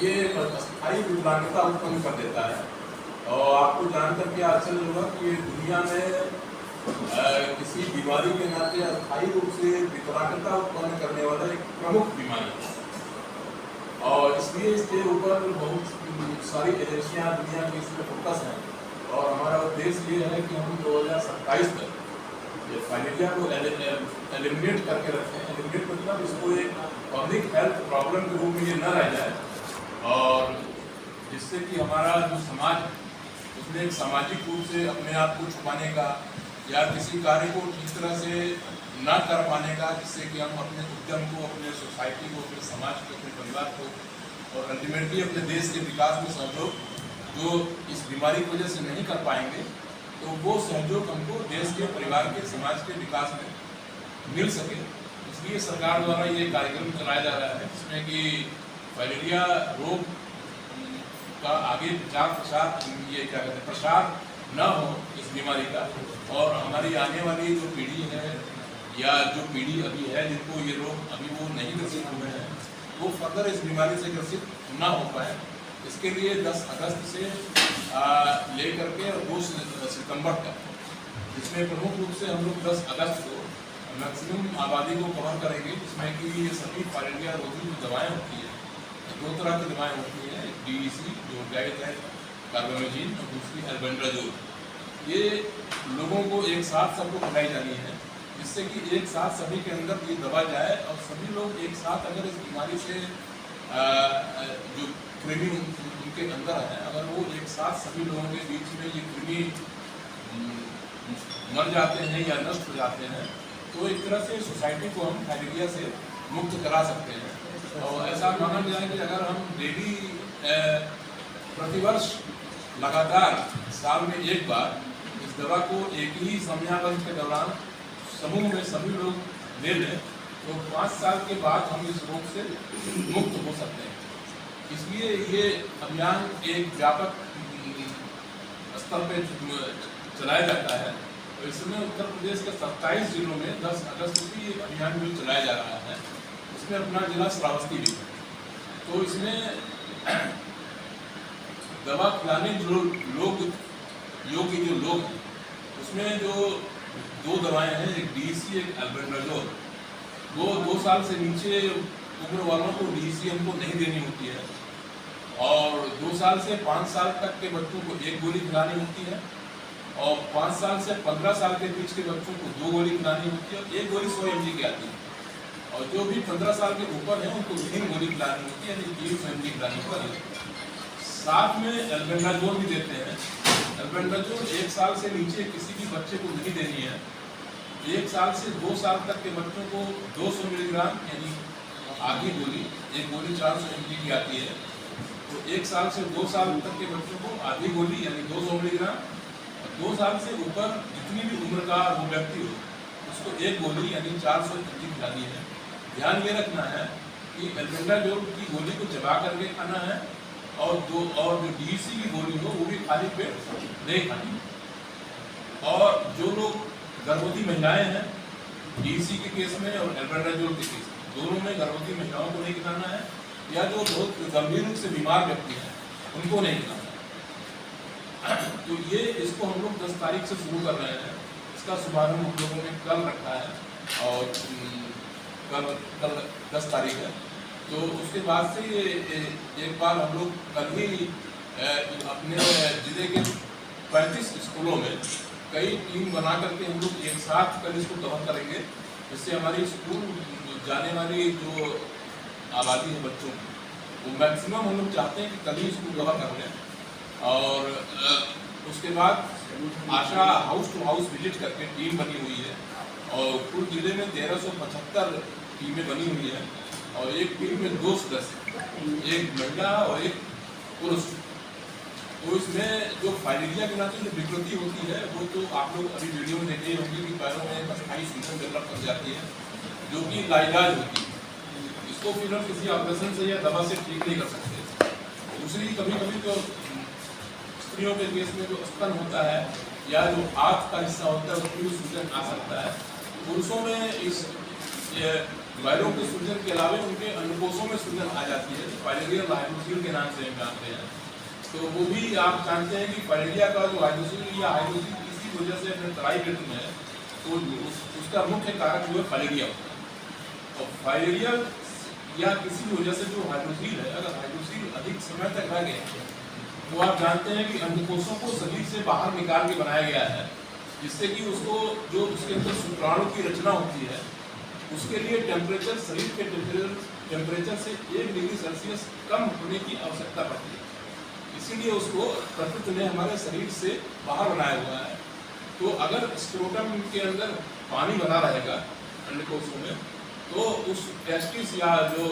ये अस्थायी विकलांगता उत्पन्न कर देता है। और आपको जानकर के आश्चर्य होगा कि ये दुनिया में किसी बीमारी के नाते अस्थायी रूप से विकलांगता उत्पन्न करने वाला एक प्रमुख बीमारी है। और इसलिए इसके ऊपर बहुत सारी एजेंसियां दुनिया की इस पर फोकस हैं। और हमारा उद्देश्य ये है कि हम 2027 तक ये फाइलेरिया को एलिमिनेट करके रखें। एलिमिनेट मतलब इसको एक पब्लिक हेल्थ प्रॉब्लम के रूप में ये न रह जाए, और जिससे कि हमारा जो समाज उसमें एक सामाजिक रूप से अपने आप को छुपाने का या किसी कार्य को ठीक तरह से ना कर पाने का, जिससे कि हम अपने उद्यम को, अपने सोसाइटी को, अपने समाज को, अपने परिवार को और अल्टीमेटली अपने देश के विकास में सहयोग जो इस बीमारी की वजह से नहीं कर पाएंगे, तो वो सहयोग हमको देश के, परिवार के, समाज के विकास में मिल सके। इसलिए सरकार द्वारा ये कार्यक्रम चलाया जा रहा है, जिसमें कि फाइलेरिया रोग का आगे प्रचार ये क्या कहते हैं प्रसार न हो इस बीमारी का, और हमारी आने वाली जो पीढ़ी है या जो पीढ़ी अभी है जिनको ये रोग अभी वो नहीं ग्रसित हुए हैं, वो फर्दर इस बीमारी से ग्रसित ना हो पाए। इसके लिए 10 अगस्त से लेकर के 2 सितंबर तक, जिसमें प्रमुख रूप से हम लोग 10 अगस्त को मैक्सिमम आबादी को कवर करेंगे, जिसमें कि ये सभी फाइलेरिया रोगी जो दवाएँ होती है, 2 तरह की दवाएँ होती हैं, एक DEC जो गैस है कार्बामेजिन और दूसरी एल्बेंडाजोल। ये लोगों को एक साथ सबको खिलाई जानी है, जिससे कि एक साथ सभी के अंदर ये दवा जाए और सभी लोग एक साथ अगर इस बीमारी से जो कृमि उनके अंदर है, अगर वो एक साथ सभी लोगों के बीच में ये कृमि मर जाते हैं या नष्ट हो जाते हैं, तो एक तरह से सोसाइटी को हम फाइलेरिया से मुक्त करा सकते हैं। और ऐसा माना गया है कि अगर हम डेली प्रतिवर्ष लगातार साल में एक बार इस दवा को एक ही समयावधि के दौरान समूह में सभी लोग ले लें, तो 5 साल के बाद हम इस रोग से मुक्त हो सकते हैं। इसलिए ये अभियान एक व्यापक स्तर पे चलाया जाता है। तो इसमें उत्तर प्रदेश के 27 जिलों में 10 अगस्त को ये अभियान भी चलाया जा रहा है। इसमें अपना जिला श्रावस्ती भी है। तो इसमें दवा खिलाने जो लोग योग्य जो लोग हैं, उसमें जो 2 दवाएं हैं, एक DEC एक एल्बेंडाजोल। वो 2 साल से नीचे उम्र वालों को DEC हमको नहीं देनी होती है, और 2 साल से 5 साल तक के बच्चों को 1 गोली खिलानी होती है, और 5 साल से 15 साल के बीच के बच्चों को 2 गोली खिलानी होती है। 1 गोली 100 mg की आती है, और जो भी 15 साल के ऊपर हैं उनको 3 गोली खिलानी होती है, यानी 300 mg खिलानी होती है। साथ में एल्बेंडाजोल भी देते हैं। एल्बेंडाजोल 1 साल से नीचे किसी भी बच्चे को नहीं देनी है। 1 साल से 2 साल तक के बच्चों को 200 मिलीग्राम यानी आधी गोली, 1 गोली 400 mg की आती है। तो 1 साल से 2 साल तक के बच्चों को आधी गोली यानी 200 मिलीग्राम, और 2 साल से ऊपर जितनी भी उम्र का वो व्यक्ति हो उसको 1 गोली यानी 400 mg खिलानी है। ध्यान ये रखना है कि एल्बेंडाजोल की गोली को चबा करके खाना है, और जो DEC की गोली हो वो भी खाली पेट नहीं खानी। और जो लोग गर्भवती महिलाएं हैं, DEC के केस में और एल्बेंडाजोल के केस में, दोनों में गर्भवती महिलाओं को नहीं खिलाना है, या जो बहुत गंभीर रूप से बीमार व्यक्ति हैं उनको नहीं खिलाना है। तो ये इसको हम लोग 10 तारीख से शुरू कर रहे हैं। इसका शुभारंभ हम लोगों ने कल रखा है, और कल 10 तारीख है। तो उसके बाद से ये एक बार हम लोग कल ही अपने जिले के 35 स्कूलों में कई टीम बना करके हम लोग एक साथ कल इसको कवर करेंगे, जिससे हमारी स्कूल जाने वाली जो आबादी है बच्चों की, वो मैक्सिमम हम लोग चाहते हैं कि कल ही इसको कवर कर लें। और उसके बाद आशा हाउस टू हाउस विजिट करके टीम बनी हुई है, और कुल जिले में 1375 टीमें बनी हुई है, और एक टीम में 2 सदस्य, एक महिला और एक पुरुष। तो इसमें जो फाइलेरिया के नाते जो विकृति होती है, वो तो आप लोग अभी वीडियो में देखे होंगे कि पैरों में एक अस्थायी सूजन डेवलप कर जाती है, जो कि लाइलाज होती है। इसको फिर हम किसी ऑपरेशन से या दवा से ठीक नहीं कर सकते। दूसरी, कभी कभी तो स्त्रियों के केस में जो स्तन होता है या जो आँख का हिस्सा होता है उसमें भी सूजन आ सकता है। पुरुषों में इस वायरों के सूजन के अलावा उनके अंडकोशों में सूजन आ जाती है, फाइलेरियल हाइड्रोसील के नाम से हम जानते हैं। तो वो भी आप जानते हैं कि फाइलेरिया का जो हाइड्रोसील या हाइड्रोसील किसी वजह से अपने तराई करती है, तो उसका मुख्य कारक जो है फाइलेरिया होता है। और फाइलेरिया या किसी वजह से जो हाइड्रोसील है, अगर हाइड्रोसील अधिक समय तक रह गए तो आप जानते हैं कि अंडकोशों को शरीर से बाहर निकाल के बनाया गया है, जिससे कि उसको जो उसके अंदर शुक्राणु की रचना होती है उसके लिए टेम्परेचर, शरीर के टेम्परेचर से 1 डिग्री सेल्सियस कम होने की आवश्यकता पड़ती है। इसीलिए उसको प्रकृति ने हमारे शरीर से बाहर बनाया हुआ है। तो अगर स्क्रोटम के अंदर पानी बना रहेगा अंडकोशों में, तो उस टेस्टिस या जो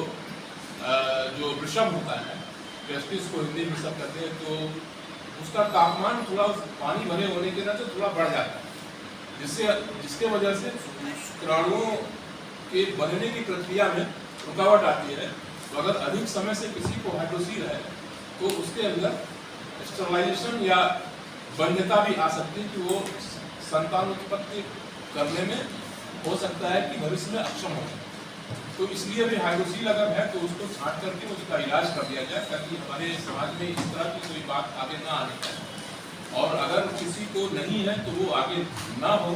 वृषभ होता है, टेस्टिस को हिंदी में सब कहते हैं, तो उसका तापमान थोड़ा पानी भरे होने के नाते थोड़ा बढ़ जाता है, जिसके वजह से शुक्राणुओं के बनने की प्रक्रिया में रुकावट आती है। तो अगर अधिक समय से किसी को हाइड्रोसील है तो उसके अंदर स्टरलाइजेशन या वन्यता भी आ सकती है कि वो संतान उत्पत्ति करने में हो सकता है कि भविष्य में अक्षम हो। तो इसलिए भी हाइड्रोसील अगर है तो उसको छांट करके उसका इलाज कर दिया जाए, ताकि हमारे समाज में इस तरह की कोई बात आगे ना आने पाए। और अगर किसी को नहीं है तो वो आगे ना हो,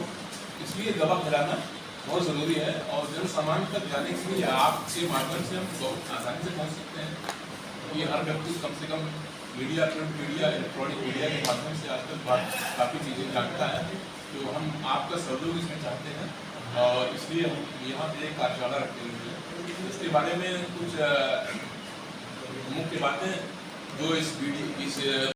इसलिए दवा खिलाना बहुत ज़रूरी है। और जन सामान्य तक जाने के लिए आपके माध्यम से हम बहुत आसानी से पहुँच सकते हैं। ये हर व्यक्ति कम से कम media, print media, electronic media के माध्यम से आजकल काफ़ी चीज़ें जानता है। तो हम आपका सहयोग इसमें चाहते हैं और इसलिए हम यहाँ पे एक कार्यशाला रखते हुए इसके बारे में कुछ मुख्य बातें जो इस